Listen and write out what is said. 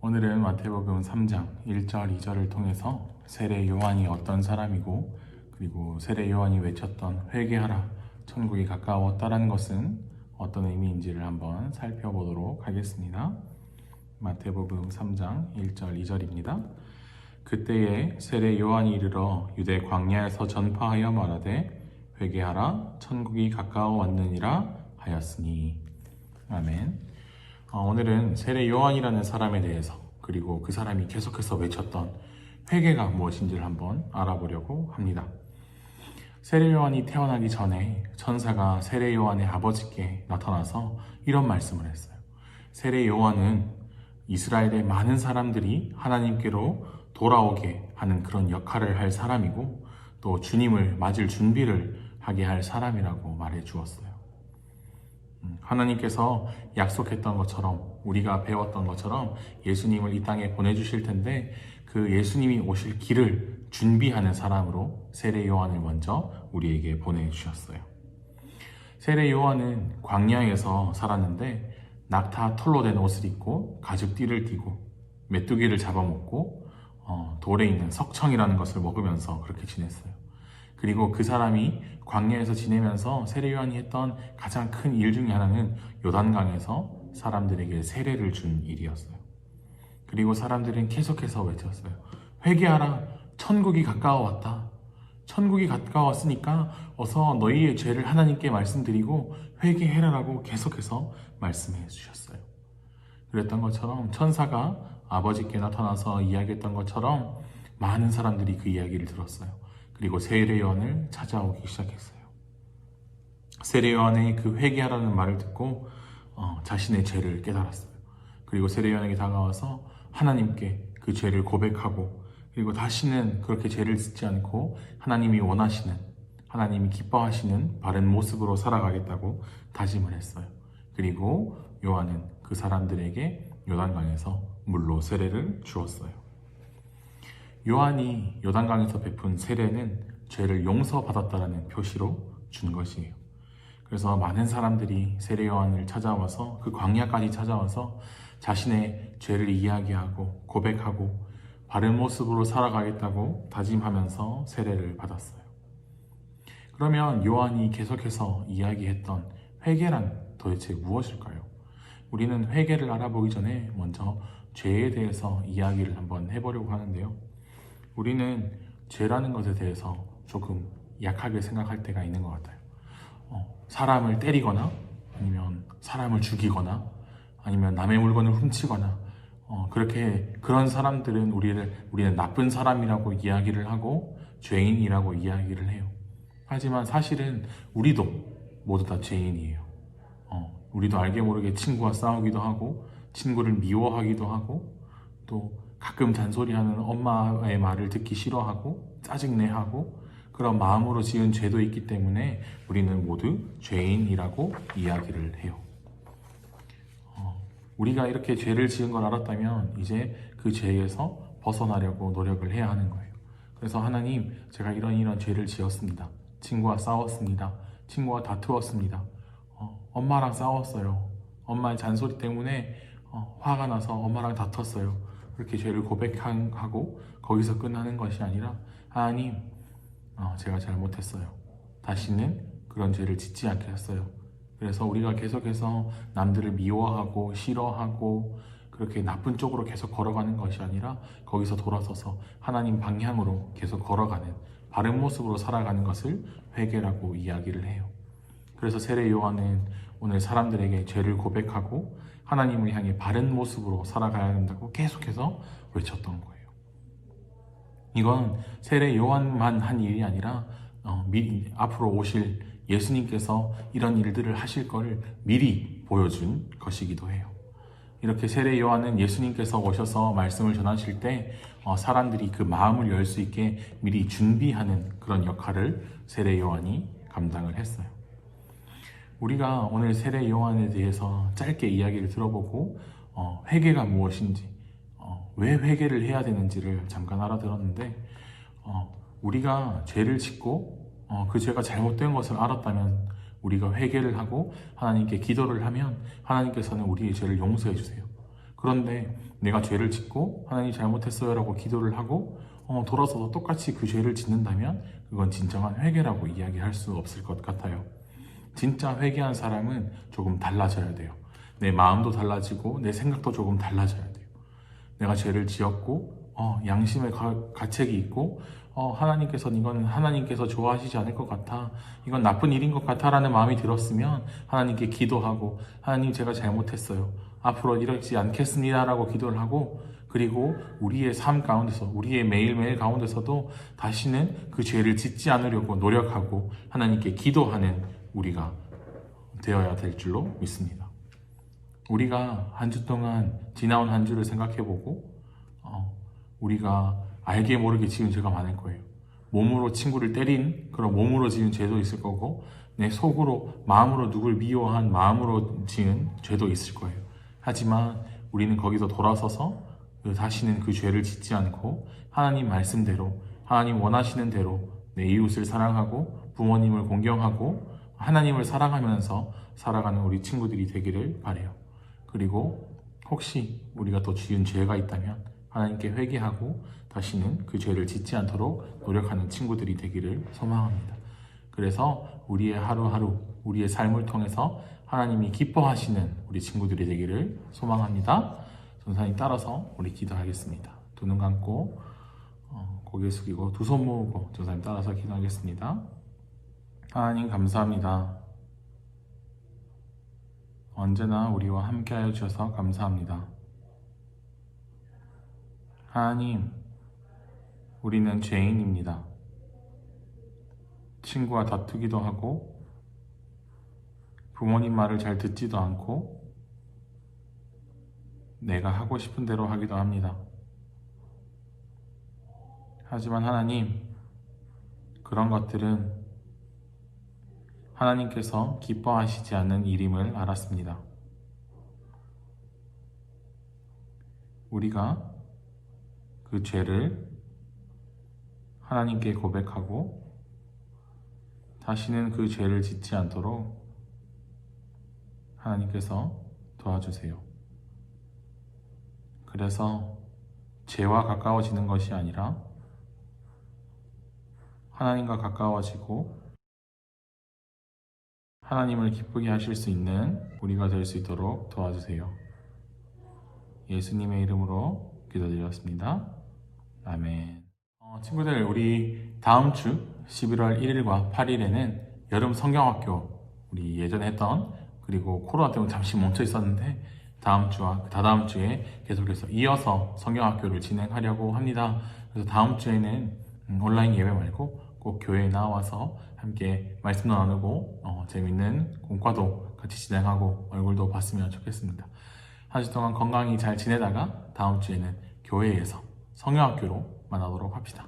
오늘은 마태복음 3장 1절, 2절을 통해서 세례 요한이 어떤 사람이고, 그리고 세례 요한이 외쳤던 회개하라, 천국이 가까웠다라는 것은 어떤 의미인지를 한번 살펴보도록 하겠습니다. 마태복음 3장 1절, 2절입니다. 그때에 세례 요한이 이르러 유대 광야에서 전파하여 말하되 회개하라, 천국이 가까워왔느니라 하였으니. 아멘. 오늘은 세례 요한이라는 사람에 대해서, 그리고 그 사람이 계속해서 외쳤던 회개가 무엇인지를 한번 알아보려고 합니다. 세례 요한이 태어나기 전에 천사가 세례 요한의 아버지께 나타나서 이런 말씀을 했어요. 세례 요한은 이스라엘의 많은 사람들이 하나님께로 돌아오게 하는 그런 역할을 할 사람이고, 또 주님을 맞을 준비를 하게 할 사람이라고 말해 주었어요. 하나님께서 약속했던 것처럼, 우리가 배웠던 것처럼 예수님을 이 땅에 보내주실 텐데, 그 예수님이 오실 길을 준비하는 사람으로 세례 요한을 먼저 우리에게 보내주셨어요. 세례 요한은 광야에서 살았는데 낙타 털로 된 옷을 입고 가죽띠를 띠고 메뚜기를 잡아먹고 돌에 있는 석청이라는 것을 먹으면서 그렇게 지냈어요. 그리고 그 사람이 광야에서 지내면서 세례 요한이 했던 가장 큰 일 중에 하나는 요단강에서 사람들에게 세례를 준 일이었어요. 그리고 사람들은 계속해서 외쳤어요. 회개하라, 천국이 가까워왔다. 천국이 가까웠으니까 어서 너희의 죄를 하나님께 말씀드리고 회개해라라고 계속해서 말씀해 주셨어요. 그랬던 것처럼 천사가 아버지께 나타나서 이야기했던 것처럼 많은 사람들이 그 이야기를 들었어요. 그리고 세례 요한을 찾아오기 시작했어요. 세례 요한의 그 회개하라는 말을 듣고 자신의 죄를 깨달았어요. 그리고 세례 요한에게 다가와서 하나님께 그 죄를 고백하고, 그리고 다시는 그렇게 죄를 짓지 않고 하나님이 원하시는, 하나님이 기뻐하시는 바른 모습으로 살아가겠다고 다짐을 했어요. 그리고 요한은 그 사람들에게 요단강에서 물로 세례를 주었어요. 요한이 요단강에서 베푼 세례는 죄를 용서받았다라는 표시로 준 것이에요. 그래서 많은 사람들이 세례 요한을 찾아와서, 그 광야까지 찾아와서 자신의 죄를 이야기하고 고백하고 바른 모습으로 살아가겠다고 다짐하면서 세례를 받았어요. 그러면 요한이 계속해서 이야기했던 회개란 도대체 무엇일까요? 우리는 회개를 알아보기 전에 먼저 죄에 대해서 이야기를 한번 해보려고 하는데요. 우리는 죄라는 것에 대해서 조금 약하게 생각할 때가 있는 것 같아요. 사람을 때리거나, 아니면 사람을 죽이거나, 아니면 남의 물건을 훔치거나, 그런 사람들은 우리는 나쁜 사람이라고 이야기를 하고 죄인이라고 이야기를 해요. 하지만 사실은 우리도 모두 다 죄인이에요. 우리도 알게 모르게 친구와 싸우기도 하고, 친구를 미워하기도 하고, 또 가끔 잔소리하는 엄마의 말을 듣기 싫어하고 짜증내하고, 그런 마음으로 지은 죄도 있기 때문에 우리는 모두 죄인이라고 이야기를 해요. 우리가 이렇게 죄를 지은 걸 알았다면 이제 그 죄에서 벗어나려고 노력을 해야 하는 거예요. 그래서 하나님, 제가 이런 죄를 지었습니다. 친구와 싸웠습니다. 친구와 다투었습니다. 엄마랑 싸웠어요. 엄마의 잔소리 때문에 화가 나서 엄마랑 다퉜어요. 그렇게 죄를 고백하고 거기서 끝나는 것이 아니라, 하나님, 제가 잘못했어요. 다시는 그런 죄를 짓지 않겠어요. 그래서 우리가 계속해서 남들을 미워하고 싫어하고 그렇게 나쁜 쪽으로 계속 걸어가는 것이 아니라, 거기서 돌아서서 하나님 방향으로 계속 걸어가는 바른 모습으로 살아가는 것을 회개라고 이야기를 해요. 그래서 세례 요한은 오늘 사람들에게 죄를 고백하고 하나님을 향해 바른 모습으로 살아가야 된다고 계속해서 외쳤던 거예요. 이건 세례 요한만 한 일이 아니라 앞으로 오실 예수님께서 이런 일들을 하실 것을 미리 보여준 것이기도 해요. 이렇게 세례 요한은 예수님께서 오셔서 말씀을 전하실 때 사람들이 그 마음을 열 수 있게 미리 준비하는 그런 역할을 세례 요한이 감당을 했어요. 우리가 오늘 세례 요한에 대해서 짧게 이야기를 들어보고 회개가 무엇인지, 왜 회개를 해야 되는지를 잠깐 알아들었는데, 우리가 죄를 짓고 그 죄가 잘못된 것을 알았다면 우리가 회개를 하고 하나님께 기도를 하면 하나님께서는 우리의 죄를 용서해 주세요. 그런데 내가 죄를 짓고 하나님 잘못했어요 라고 기도를 하고 돌아서서 똑같이 그 죄를 짓는다면 그건 진정한 회개라고 이야기할 수 없을 것 같아요. 진짜 회개한 사람은 조금 달라져야 돼요. 내 마음도 달라지고 내 생각도 조금 달라져야 돼요. 내가 죄를 지었고 양심의 가책이 있고 하나님께서는 이건 하나님께서 좋아하시지 않을 것 같아, 이건 나쁜 일인 것 같아 라는 마음이 들었으면 하나님께 기도하고, 하나님 제가 잘못했어요, 앞으로 이러지 않겠습니다 라고 기도를 하고, 그리고 우리의 삶 가운데서, 우리의 매일매일 가운데서도 다시는 그 죄를 짓지 않으려고 노력하고 하나님께 기도하는 우리가 되어야 될 줄로 믿습니다. 우리가 한 주 동안 지나온 한 주를 생각해보고 우리가 알게 모르게 지은 죄가 많을 거예요. 몸으로 친구를 때린 그런 몸으로 지은 죄도 있을 거고, 내 속으로 마음으로 누굴 미워한 마음으로 지은 죄도 있을 거예요. 하지만 우리는 거기서 돌아서서 다시는 그 죄를 짓지 않고 하나님 말씀대로, 하나님 원하시는 대로 내 이웃을 사랑하고 부모님을 공경하고 하나님을 사랑하면서 살아가는 우리 친구들이 되기를 바라요. 그리고 혹시 우리가 또 지은 죄가 있다면 하나님께 회개하고 다시는 그 죄를 짓지 않도록 노력하는 친구들이 되기를 소망합니다. 그래서 우리의 하루하루, 우리의 삶을 통해서 하나님이 기뻐하시는 우리 친구들이 되기를 소망합니다. 전사님 따라서 우리 기도하겠습니다. 두 눈 감고 고개 숙이고 두 손 모으고 전사님 따라서 기도하겠습니다. 하나님 감사합니다. 언제나 우리와 함께하여 주셔서 감사합니다. 하나님, 우리는 죄인입니다. 친구와 다투기도 하고 부모님 말을 잘 듣지도 않고 내가 하고 싶은 대로 하기도 합니다. 하지만 하나님, 그런 것들은 하나님께서 기뻐하시지 않는 일임을 알았습니다. 우리가 그 죄를 하나님께 고백하고 다시는 그 죄를 짓지 않도록 하나님께서 도와주세요. 그래서 죄와 가까워지는 것이 아니라 하나님과 가까워지고 하나님을 기쁘게 하실 수 있는 우리가 될 수 있도록 도와주세요. 예수님의 이름으로 기도드렸습니다. 아멘. 친구들, 우리 다음 주 11월 1일과 8일에는 여름 성경학교, 우리 예전에 했던, 그리고 코로나 때문에 잠시 멈춰 있었는데 다음 주와 다다음 주에 계속해서 이어서 성경학교를 진행하려고 합니다. 그래서 다음 주에는 온라인 예배 말고 꼭 교회에 나와서 함께 말씀도 나누고 재밌는 공과도 같이 진행하고 얼굴도 봤으면 좋겠습니다. 한 주 동안 건강히 잘 지내다가 다음 주에는 교회에서 성경학교로 만나도록 합시다.